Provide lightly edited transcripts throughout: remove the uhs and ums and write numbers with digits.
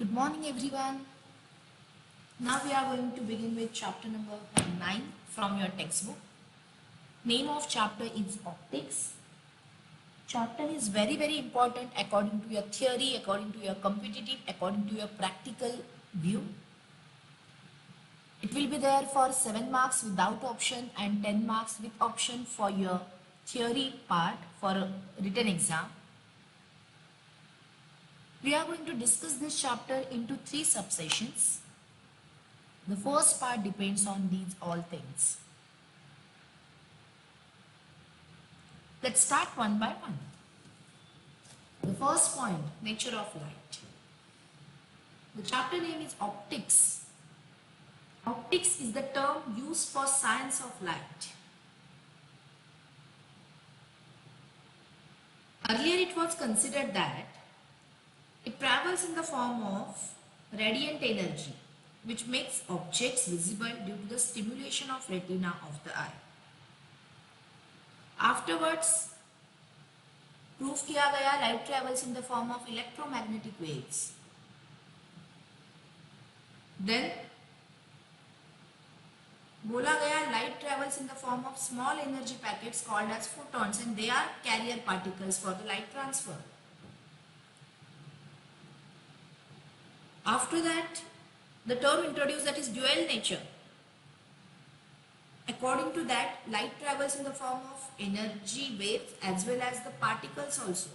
Good morning everyone. Now we are going to begin with chapter number 9 from your textbook. Name of chapter is optics. Chapter is very important according to your theory, according to your competitive, according to your practical view. It will be there for 7 marks without option and 10 marks with option for your theory part for a written exam. We are going to discuss this chapter into 3 subsessions. The first part depends on these all things. Let's start one by one. The first point, nature of light. The chapter name is optics. Optics is the term used for science of light. Earlier it was considered that it travels in the form of radiant energy, which makes objects visible due to the stimulation of retina of the eye. Afterwards, proof किया गया light travels in the form of electromagnetic waves. Then बोला गया light travels in the form of small energy packets called as photons and they are carrier particles for the light transfer. After that, the term introduced that is dual nature. According to that, light travels in the form of energy waves as well as the particles also.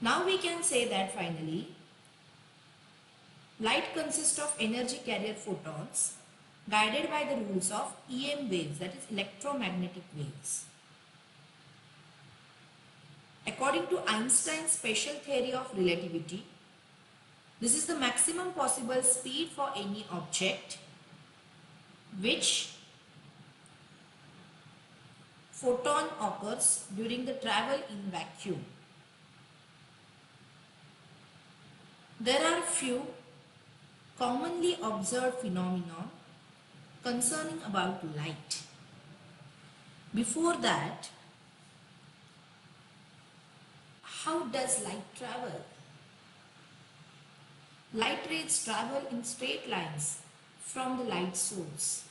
Now we can say that finally, light consists of energy carrier photons guided by the rules of EM waves, that is electromagnetic waves. According to Einstein's special theory of relativity, this is the maximum possible speed for any object which photon occurs during the travel in vacuum. There are few commonly observed phenomena concerning about light. Before that, how does light travel? Light rays travel in straight lines from the light source.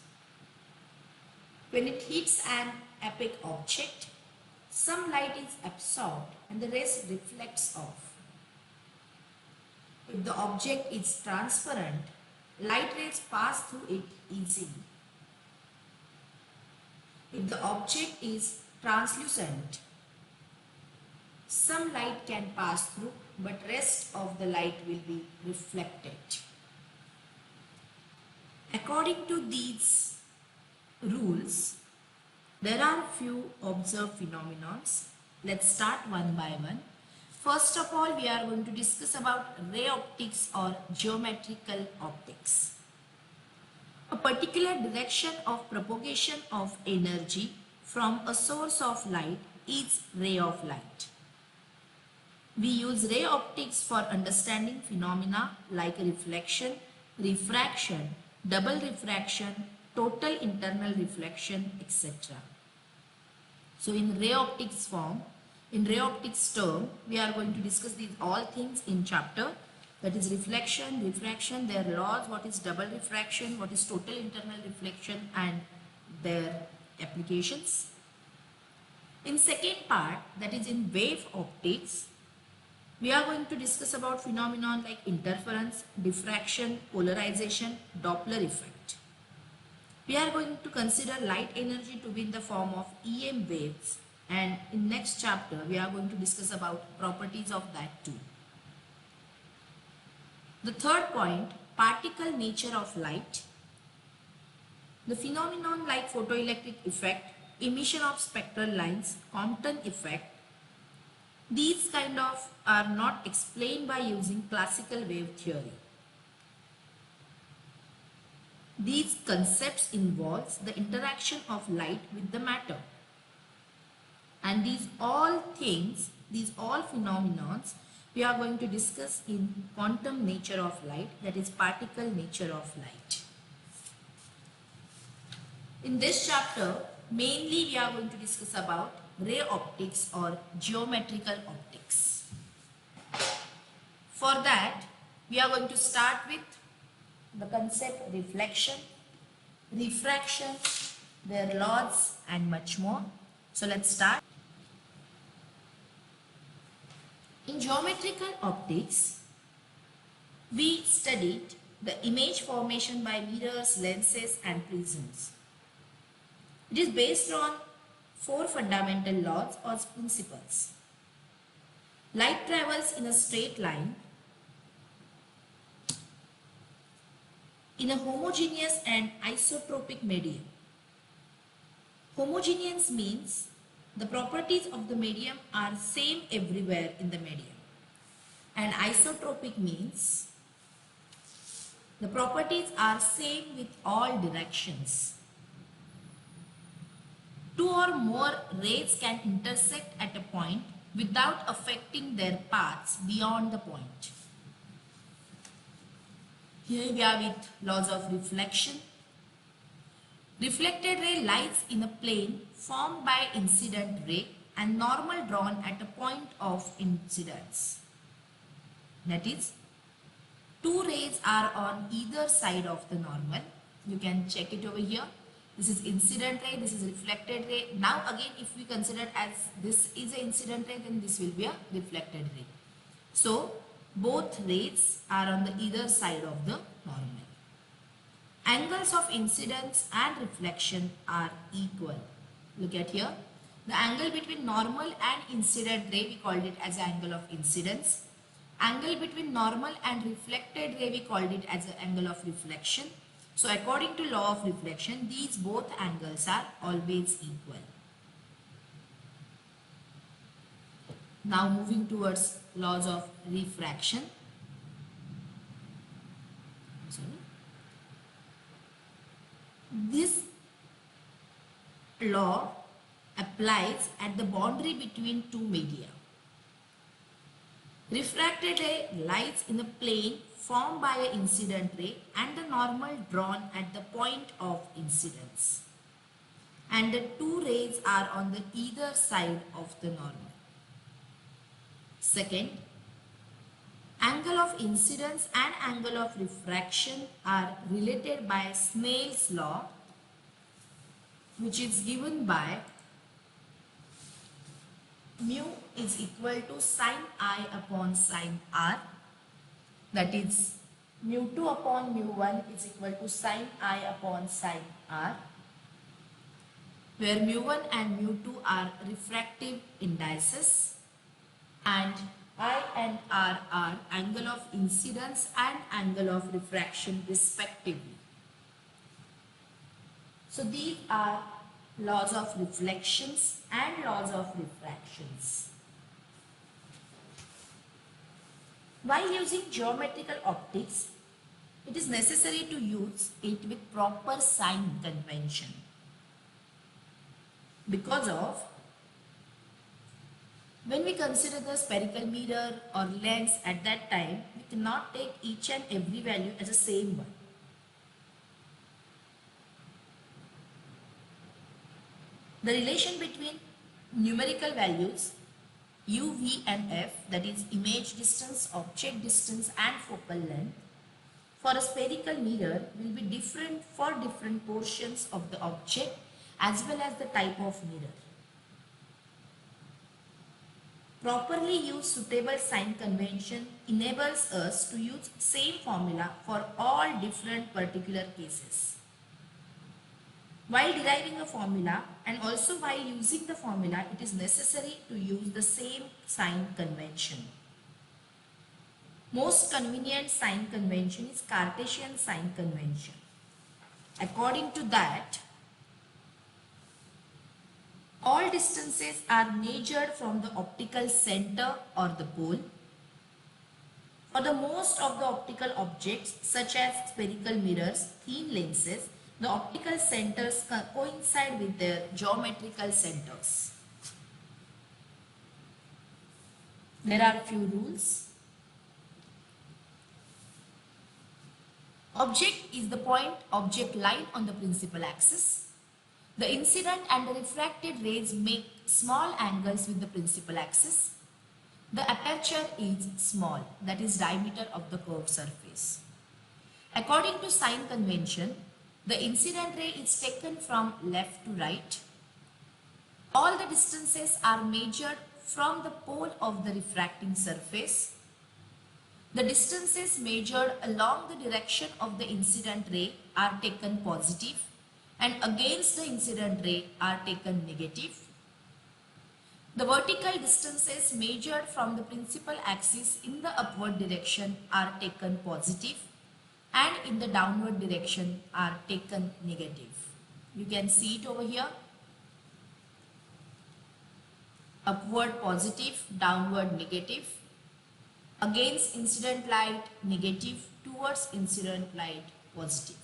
When it hits an opaque object, some light is absorbed and the rest reflects off. If the object is transparent, light rays pass through it easily. If the object is translucent, some light can pass through, but rest of the light will be reflected. According to these rules, there are few observed phenomena. Let's start one by one. First of all, we are going to discuss about ray optics or geometrical optics. A particular direction of propagation of energy from a source of light is ray of light. We use ray optics for understanding phenomena like reflection, refraction, double refraction, total internal reflection, etc. So in ray optics form, in ray optics term, we are going to discuss these all things in chapter, that is reflection, refraction, their laws, what is double refraction, what is total internal reflection and their applications. In second part, that is in wave optics, we are going to discuss about phenomena like interference, diffraction, polarization, Doppler effect. We are going to consider light energy to be in the form of EM waves, and in next chapter we are going to discuss about properties of that too. The third point, particle nature of light. The phenomenon like photoelectric effect, emission of spectral lines, Compton effect, these kind of are not explained by using classical wave theory. These concepts involves the interaction of light with the matter. And these all things, these all phenomena, we are going to discuss in quantum nature of light, that is particle nature of light. In this chapter, mainly we are going to discuss about ray optics or geometrical optics. For that, we are going to start with the concept reflection, refraction, their laws and much more. So let's start. In geometrical optics, we studied the image formation by mirrors, lenses and prisms. It is based on four fundamental laws or principles. Light travels in a straight line in a homogeneous and isotropic medium. Homogeneous means the properties of the medium are same everywhere in the medium. And isotropic means the properties are same with all directions. Two or more rays can intersect at a point without affecting their paths beyond the point. Here we are with laws of reflection. Reflected ray lies in a plane formed by incident ray and normal drawn at a point of incidence. That is, two rays are on either side of the normal. You can check it over here. This is incident ray, this is reflected ray. Now again, if we consider as this is an incident ray, then this will be a reflected ray. So both rays are on the either side of the normal. Angles of incidence and reflection are equal. Look at here. The angle between normal and incident ray, we called it as angle of incidence. Angle between normal and reflected ray, we called it as an angle of reflection. So according to law of reflection, these both angles are always equal. Now moving towards laws of refraction. This law applies at the boundary between two media. Refracted ray lies in a plane formed by an incident ray and the normal drawn at the point of incidence. And the two rays are on the either side of the normal. Second, angle of incidence and angle of refraction are related by Snell's law, which is given by mu is equal to sin I upon sin R. That is, mu2 upon mu1 is equal to sin I upon sin R, where mu1 and mu2 are refractive indices and I and R are angle of incidence and angle of refraction respectively. So these are laws of reflections and laws of refractions. While using geometrical optics, it is necessary to use it with proper sign convention. Because of when we consider the spherical mirror or lens at that time, we cannot take each and every value as the same one. The relation between numerical values u, v and f, that is image distance, object distance and focal length, for a spherical mirror will be different for different portions of the object as well as the type of mirror. Properly used suitable sign convention enables us to use same formula for all different particular cases. While deriving a formula and also while using the formula, it is necessary to use the same sign convention. Most convenient sign convention is Cartesian sign convention. According to that, all distances are measured from the optical center or the pole. For the most of the optical objects such as spherical mirrors, thin lenses, the optical centers coincide with their geometrical centers. There are few rules. Object is the point object line on the principal axis. The incident and the refracted rays make small angles with the principal axis. The aperture is small, that is diameter of the curved surface. According to sign convention, the incident ray is taken from left to right. All the distances are measured from the pole of the refracting surface. The distances measured along the direction of the incident ray are taken positive and against the incident ray are taken negative. The vertical distances measured from the principal axis in the upward direction are taken positive and in the downward direction are taken negative. You can see it over here. Upward positive, downward negative. Against incident light negative, towards incident light positive.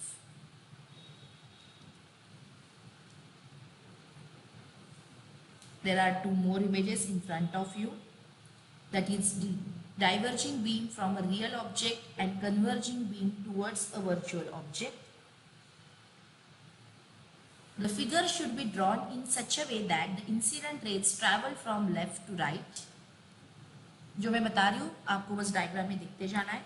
There are two more images in front of you, that is the diverging beam from a real object and converging beam towards a virtual object. The figure should be drawn in such a way that the incident rays travel from left to right. जो मैं बता रही हूँ आपको बस diagram में देखते जाना है.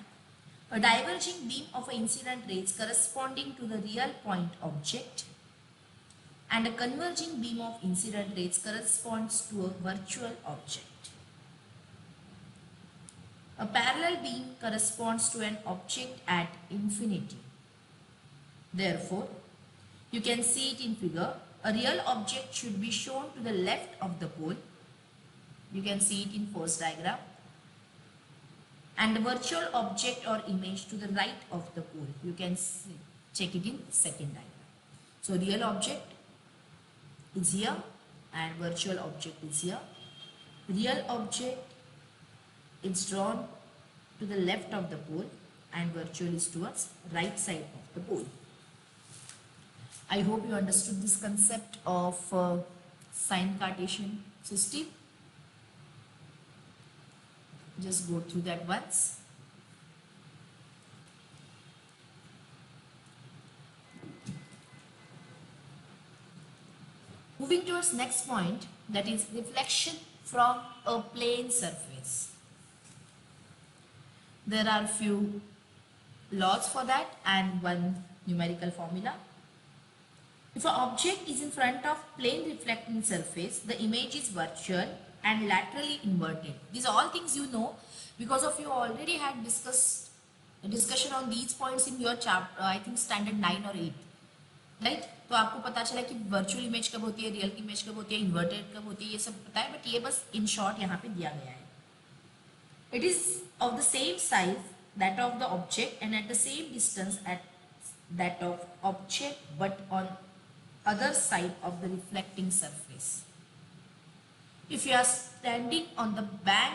A diverging beam of an incident rays corresponding to the real point object and a converging beam of incident rays corresponds to a virtual object. A parallel beam corresponds to an object at infinity. Therefore, you can see it in figure. A real object should be shown to the left of the pole. You can see it in first diagram. And the virtual object or image to the right of the pole. You can see, check it in second diagram. So real object is here and virtual object is here. Real object is drawn to the left of the pole and virtual is towards right side of the pole. I hope you understood this concept of sign Cartesian system. Just go through that once. Moving towards next point, that is reflection from a plane surface. There are few laws for that and one numerical formula. If an object is in front of plane reflecting surface, the image is virtual and laterally inverted. These are all things you know because of you already had discussion on these points in your chapter, I think standard 9 or 8. Right तो आपको पता चला कि virtual image कब होती है, real image कब होती है, इन्वर्टेड कब होती है, ये सब पता है, बट ये बस इन शॉर्ट यहाँ पे दिया गया है. It is of the same size that of the object and at the same distance at that of object but on other side of the reflecting surface. If you are standing on the bank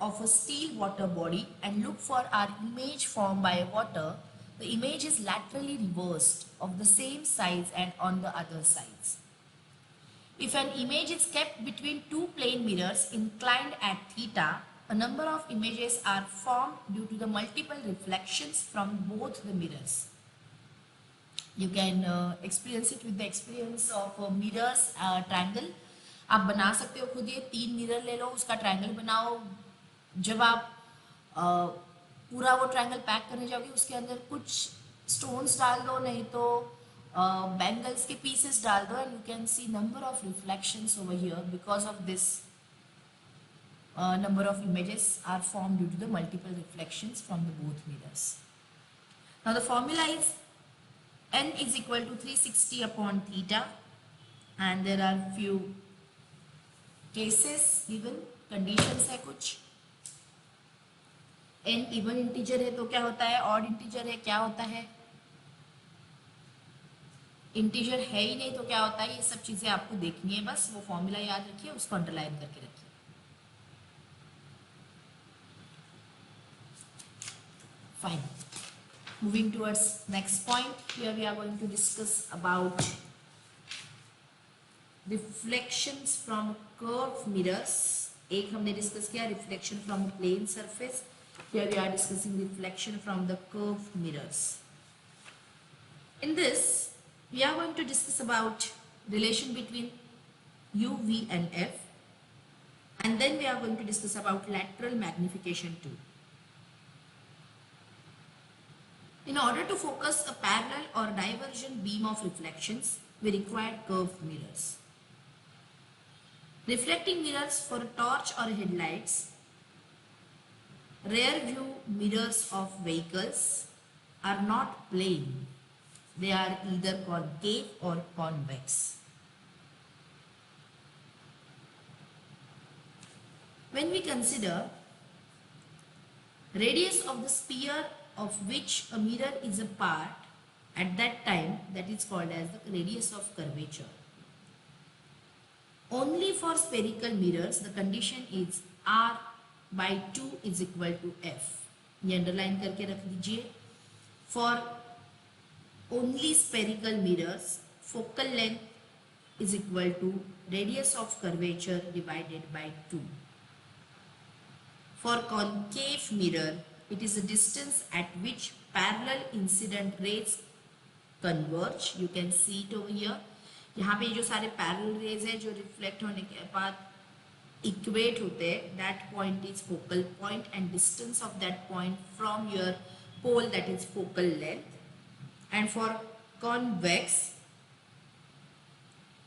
of a still water body and look for our image formed by water, the image is laterally reversed of the same size and on the other sides. If an image is kept between two plane mirrors inclined at theta, a number of images are formed due to the multiple reflections from both the mirrors. You can experience it with the experience of mirrors triangle. आप बना सकते हो खुद. ये 3 mirror ले लो, उसका triangle बनाओ. जब आप पूरा वो ट्रायंगल पैक करने जाओगे उसके अंदर कुछ स्टोन्स डाल दो, नहीं तो बैंगल्स के पीसेस डाल दो, and you can see number of reflections over here because of this number of images are formed due to the multiple reflections from the both mirrors. Now the formula is n is equal to 360 upon theta, and there are few cases given, conditions है कुछ. n even integer है तो क्या होता है, odd integer है क्या होता है, इंटीजर है ही नहीं तो क्या होता है, ये सब चीजें आपको देखनी है. बस वो फॉर्मूला याद रखिए, उसको अंडरलाइन करके रखिए. Fine. Moving towards next point, here we are going to discuss about reflections from curved mirrors. एक हमने डिस्कस किया reflection from plane surface. Here we are discussing reflection from the curved mirrors. In this, we are going to discuss about relation between U, V and F. And then we are going to discuss about lateral magnification too. In order to focus a parallel or divergent beam of reflections, we require curved mirrors. Reflecting mirrors for torch or headlights, rear view mirrors of vehicles are not plane. They are either concave or convex. When we consider radius of the sphere of which a mirror is a part, at that time that is called as the radius of curvature. Only for spherical mirrors the condition is r by 2 is equal to f. ये underline करके रख लीजिए. For only spherical mirrors, focal length is equal to radius of curvature divided by 2. For concave mirror, it is the distance at which parallel incident rays converge. You can see it over here. यहाँ पे जो सारे parallel rays हैं जो reflect होने के बाद equate होते हैं, that point is focal point and distance of that point from your pole, that is focal length. And for convex,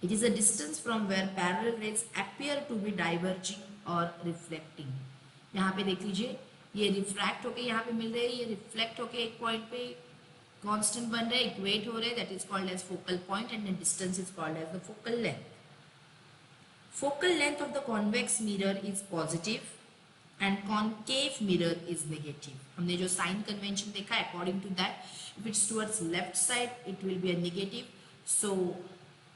it is a distance from where parallel rays appear to be diverging or reflecting. यहाँ पे देख लीजिए, ये refract होके यहाँ पे मिल रहे हैं, ये रिफ्लेक्ट होके एक पॉइंट पे कांस्टेंट बन रहे हैं, इक्वेट हो रहे हैं, that is called as focal point and the distance is called as the focal length. Focal length of the convex mirror is positive and concave mirror is negative. हमने जो sign convention देखा है, according to that, if it's towards left side, it will be a negative. So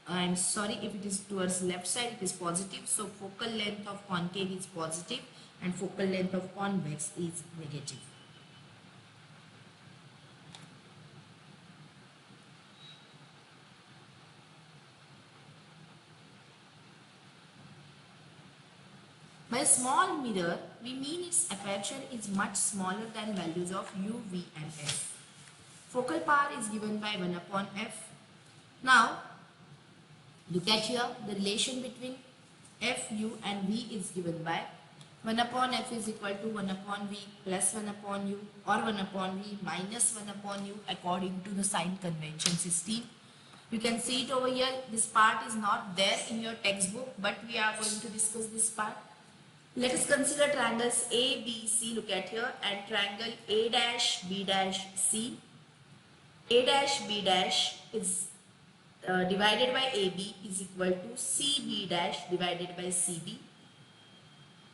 I'm sorry, if it is towards left side, it is positive. So focal length of concave is positive and focal length of convex is negative. By small mirror, we mean its aperture is much smaller than values of u, v and f. Focal power is given by 1 upon f. Now, look at here, the relation between f, u and v is given by 1 upon f is equal to 1 upon v plus 1 upon u or 1 upon v minus 1 upon u according to the sign convention system. You can see it over here. This part is not there in your textbook, but we are going to discuss this part. Let us consider triangles A, B, C. Look at here, and triangle A dash, B dash, C. A dash, B dash is divided by AB is equal to CB dash divided by CB.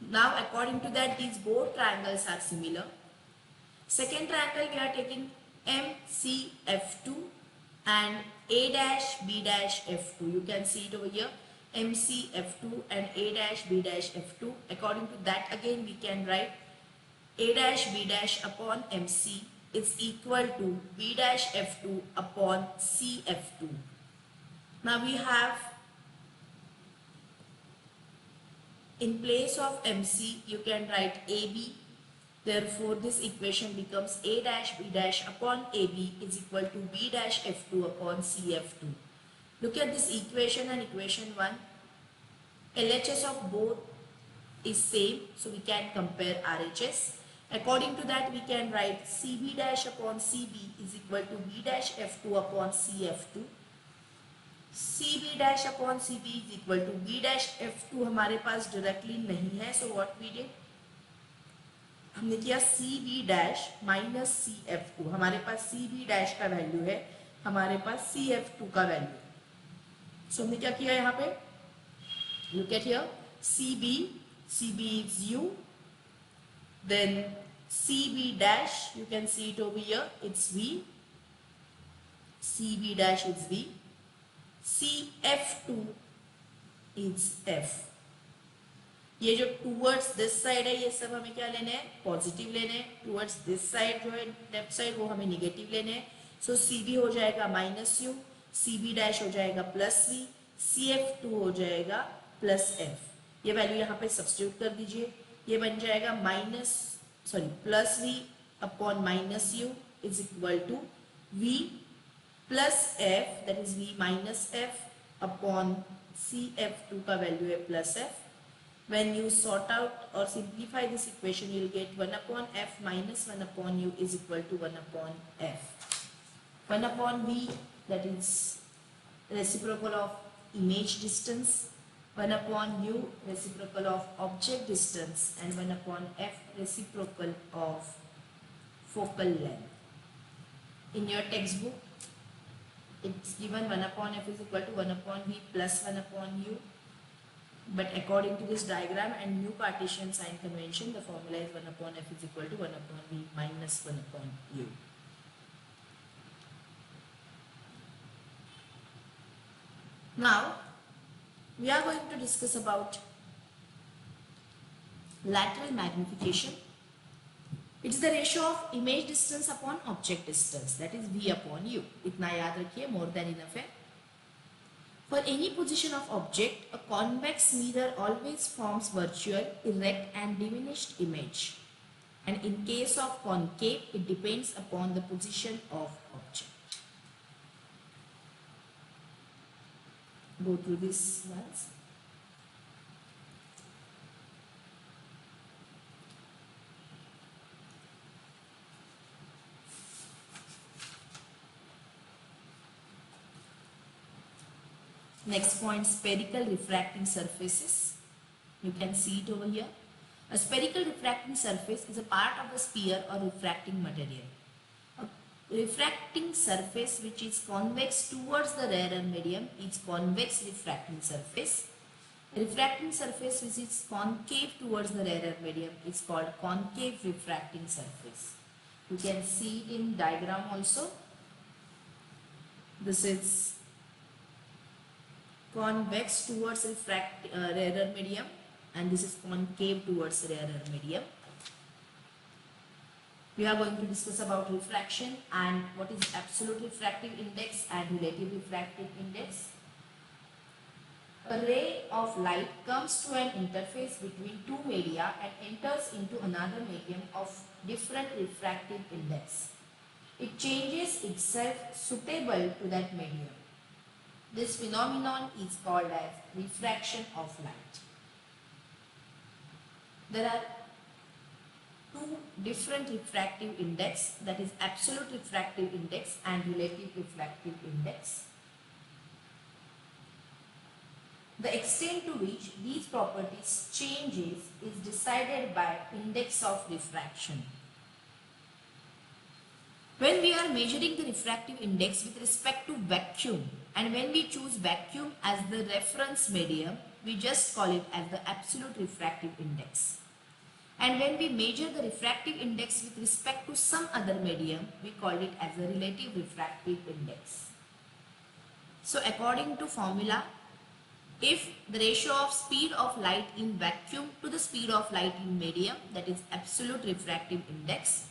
Now, according to that, these both triangles are similar. Second triangle, we are taking MCF2 and A dash, B dash, F2. You can see it over here. MC F2 and A dash B dash F2. According to that, again we can write A dash B dash upon MC is equal to B dash F2 upon C F2. Now we have, in place of MC, you can write AB. Therefore, this equation becomes A dash B dash upon AB is equal to B dash F2 upon C F2. Look at this equation and equation 1. LHS of both is same, so we can compare RHS. According to that, we can write CB dash upon CB is equal to B dash F2 upon CF2. CB dash upon CB is equal to B dash F2 हमारे पास directly नहीं है, so what we did? हमने किया CB dash minus CF2. हमारे पास CB dash का value है, हमारे पास CF2 का वैल्यू है. So हमने क्या किया यहाँ पे? Look at here, CB is U, then CB dash, you can see it over here, it's V, CB dash is V, CF2 is F. ये जो towards this side है, ये सब हमें क्या लेने हैं? Positive लेने हैं. Towards this side जो है left side, वो हमें negative लेने हैं. So CB हो जाएगा minus U, CB dash हो जाएगा plus V, CF2 हो जाएगा plus F. ये वैल्यू यहाँ पे सब्स्टिट्यूट कर दीजिए. ये बन जाएगा plus V upon minus U is equal to V plus F, that is V minus F upon CF2 का वैल्यू है plus F. When you sort out or simplify this equation, you will get 1 upon f minus 1 upon u is equal to 1 upon f. 1 upon v, that is reciprocal of image distance, 1 upon u reciprocal of object distance, and 1 upon f reciprocal of focal length. In your textbook, it's given 1 upon f is equal to 1 upon v plus 1 upon u. But according to this diagram and new Cartesian sign convention, the formula is 1 upon f is equal to 1 upon v minus 1 upon u. Now, we are going to discuss about lateral magnification. It is the ratio of image distance upon object distance, that is v upon u. इतना याद रखिए, more than enough है. For any position of object, a convex mirror always forms virtual, erect and diminished image. And in case of concave, it depends upon the position of object. Go through this once. Next point, spherical refracting surfaces. You can see it over here. A spherical refracting surface is a part of the sphere or refracting material. A refracting surface which is convex towards the rarer medium is convex refracting surface. A refracting surface which is concave towards the rarer medium is called concave refracting surface. You can see it in diagram also. This is convex towards rarer medium, and this is concave towards rarer medium. We are going to discuss about refraction and what is absolute refractive index and relative refractive index. A ray of light comes to an interface between two media and enters into another medium of different refractive index. It changes itself suitable to that medium. This phenomenon is called as refraction of light. There are two different refractive index, that is absolute refractive index and relative refractive index. The extent to which these properties changes is decided by index of refraction. When we are measuring the refractive index with respect to vacuum, and when we choose vacuum as the reference medium, we just call it as the absolute refractive index. And when we measure the refractive index with respect to some other medium, we call it as the relative refractive index. So according to formula, if the ratio of speed of light in vacuum to the speed of light in medium, that is absolute refractive index,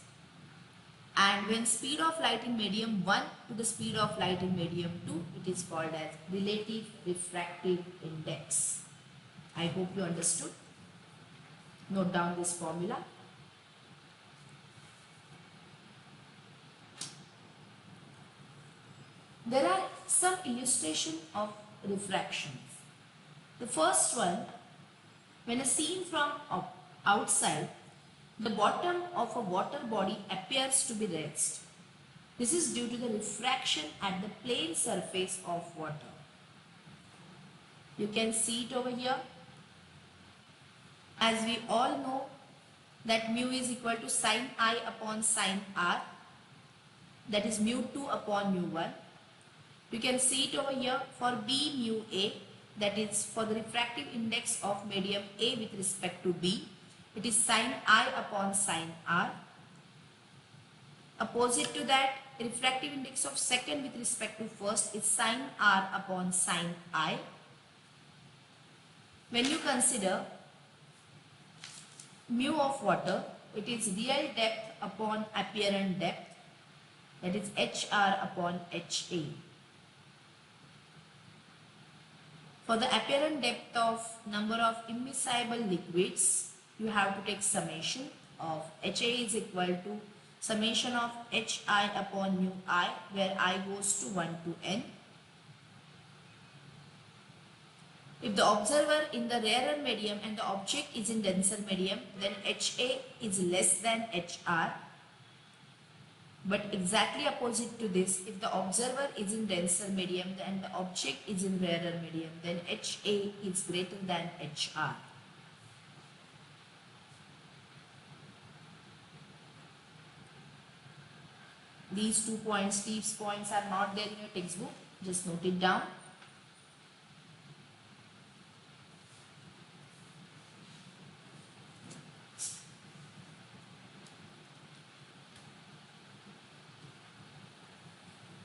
and when speed of light in medium 1 to the speed of light in medium 2, it is called as relative refractive index. I hope you understood. Note down this formula. There are some illustration of refractions. The first one, when a seen from outside, the bottom of a water body appears to be raised. This is due to the refraction at the plane surface of water. You can see it over here. As we all know that mu is equal to sin I upon sin R, that is mu 2 upon mu 1. You can see it over here for B mu A, that is for the refractive index of medium A with respect to B. It is sin I upon sin R. Opposite to that, refractive index of second with respect to first is sin R upon sin I. When you consider mu of water, it is real depth upon apparent depth, that is HR upon HA. For the apparent depth of number of immiscible liquids, you have to take summation of HA is equal to summation of HI upon mu I, where I goes to 1 to n. If the observer in the rarer medium and the object is in denser medium, then HA is less than HR. But exactly opposite to this, if the observer is in denser medium and the object is in rarer medium, then HA is greater than HR. These 2 points, Steve's points are not there in your textbook. Just note it down.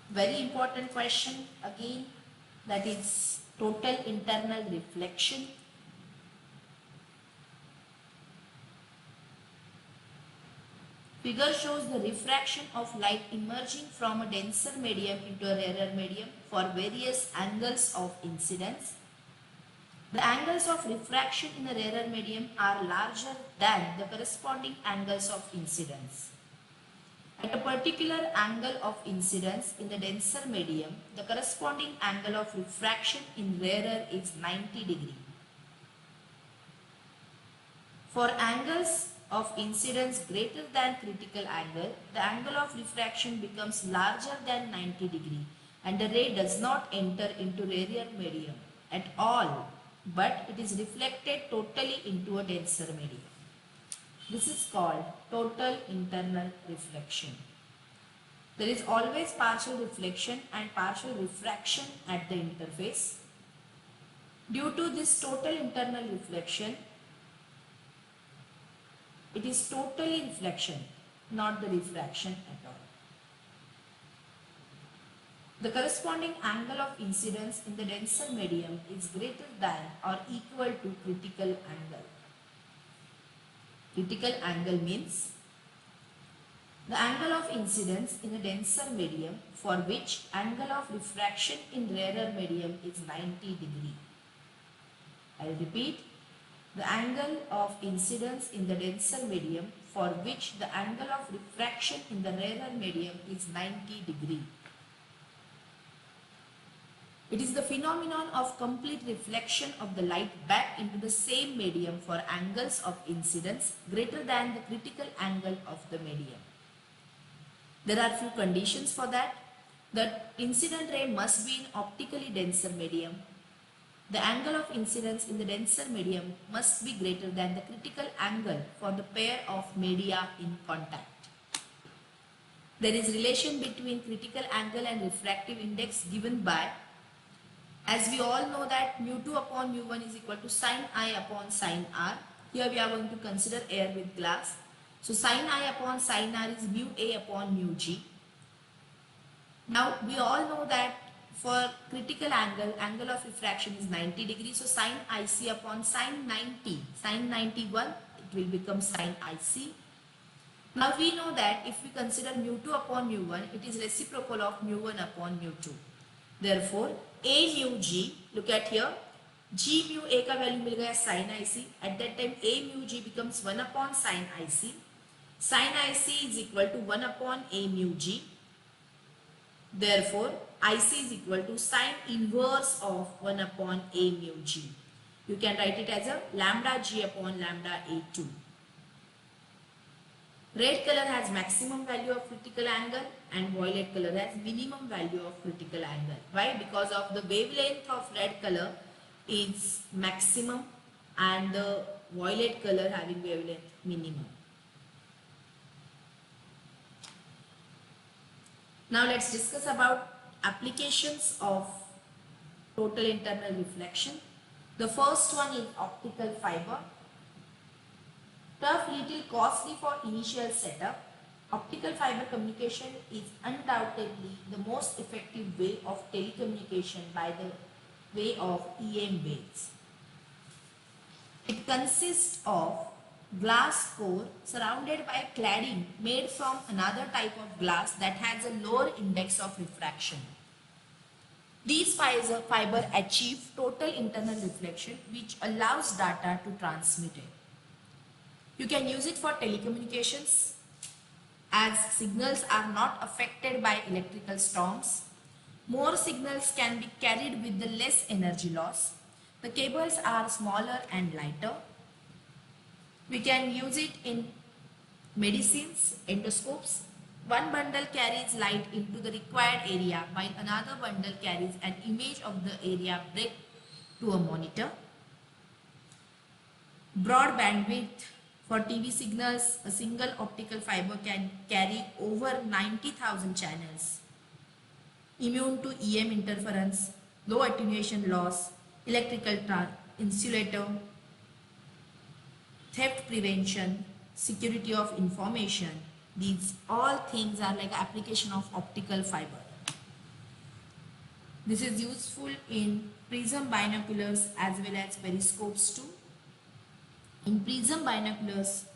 Very important question again, that is total internal reflection. Figure shows the refraction of light emerging from a denser medium into a rarer medium for various angles of incidence. The angles of refraction in a rarer medium are larger than the corresponding angles of incidence. At a particular angle of incidence in the denser medium, the corresponding angle of refraction in rarer is 90 degree. For angles of incidence greater than critical angle, the angle of refraction becomes larger than 90 degree and the ray does not enter into rarer medium at all, but it is reflected totally into a denser medium. This is called total internal reflection. There is always partial reflection and partial refraction at the interface. Due to this total internal reflection, it is totally reflection, not the refraction at all. The corresponding angle of incidence in the denser medium is greater than or equal to critical angle. Critical angle means the angle of incidence in a denser medium for which angle of refraction in rarer medium is 90 degree. I will repeat, the angle of incidence in the denser medium for which the angle of refraction in the rarer medium is 90 degree. It is the phenomenon of complete reflection of the light back into the same medium for angles of incidence greater than the critical angle of the medium. There are few conditions for that. The incident ray must be in optically denser medium. The angle of incidence in the denser medium must be greater than the critical angle for the pair of media in contact. There is relation between critical angle and refractive index given by, as we all know that mu2 upon mu1 is equal to sin I upon sin R. Here we are going to consider air with glass. So sin I upon sin R is mu A upon mu G. Now we all know that for critical angle, angle of refraction is 90 degrees. So sin IC upon sin 90, sin 91, it will become sin IC. Now we know that if we consider mu2 upon mu1, it is reciprocal of mu1 upon mu2. Therefore, A mu G, look at here, G mu A का value मिल गया sin IC. At that time, A mu G becomes 1 upon sin IC. Sin IC is equal to 1 upon A mu G. Therefore, IC is equal to sin inverse of 1 upon A mu G. You can write it as a lambda G upon lambda A2. Red color has maximum value of critical angle and violet color has minimum value of critical angle. Why? Because of the wavelength of red color is maximum and the violet color having wavelength minimum. Now let's discuss about applications of total internal reflection. The first one is optical fiber. Tough, little costly for initial setup, optical fiber communication is undoubtedly the most effective way of telecommunication by the way of EM waves. It consists of glass core surrounded by cladding made from another type of glass that has a lower index of refraction. These fiber achieve total internal reflection which allows data to transmit it. You can use it for telecommunications as signals are not affected by electrical storms. More signals can be carried with the less energy loss. The The cables are smaller and lighter. We can use it in medicines, endoscopes. One bundle carries light into the required area while another bundle carries an image of the area break to a monitor. Broad bandwidth for TV signals, a single optical fiber can carry over 90,000 channels. Immune to EM interference, low attenuation loss, electrical insulator, theft prevention, security of information. These all things are like application of optical fiber. This is useful in prism binoculars as well as periscopes too. In prism binoculars,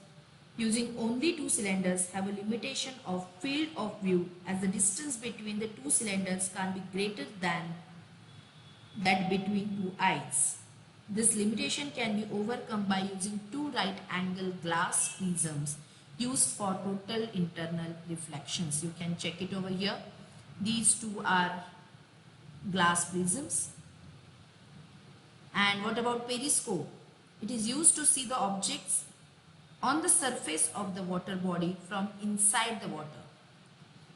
using only two cylinders have a limitation of field of view as the distance between the two cylinders can't be greater than that between two eyes. This limitation can be overcome by using two right angle glass prisms used for total internal reflections. You can check it over here. These two are glass prisms. And what about periscope? It is used to see the objects on the surface of the water body from inside the water.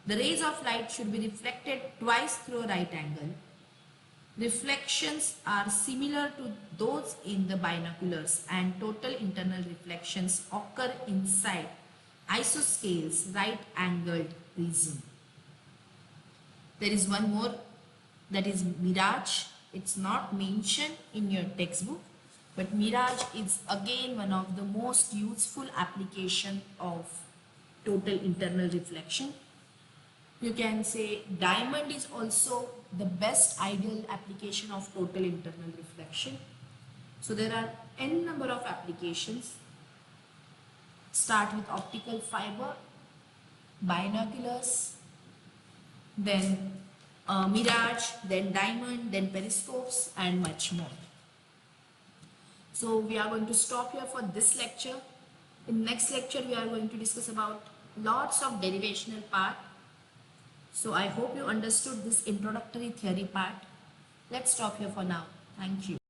The rays of light should be reflected twice through a right angle. Reflections are similar to those in the binoculars and total internal reflections occur inside isoscales right angled prism. There is one more, that is mirage. It's not mentioned in your textbook, but mirage is again one of the most useful application of total internal reflection. You can say diamond is also the best ideal application of total internal reflection. So there are n number of applications. Start with optical fiber, binoculars, then mirage, then diamond, then periscopes and much more. So we are going to stop here for this lecture. In next lecture we are going to discuss about lots of derivational part. So I hope you understood this introductory theory part. Let's stop here for now. Thank you.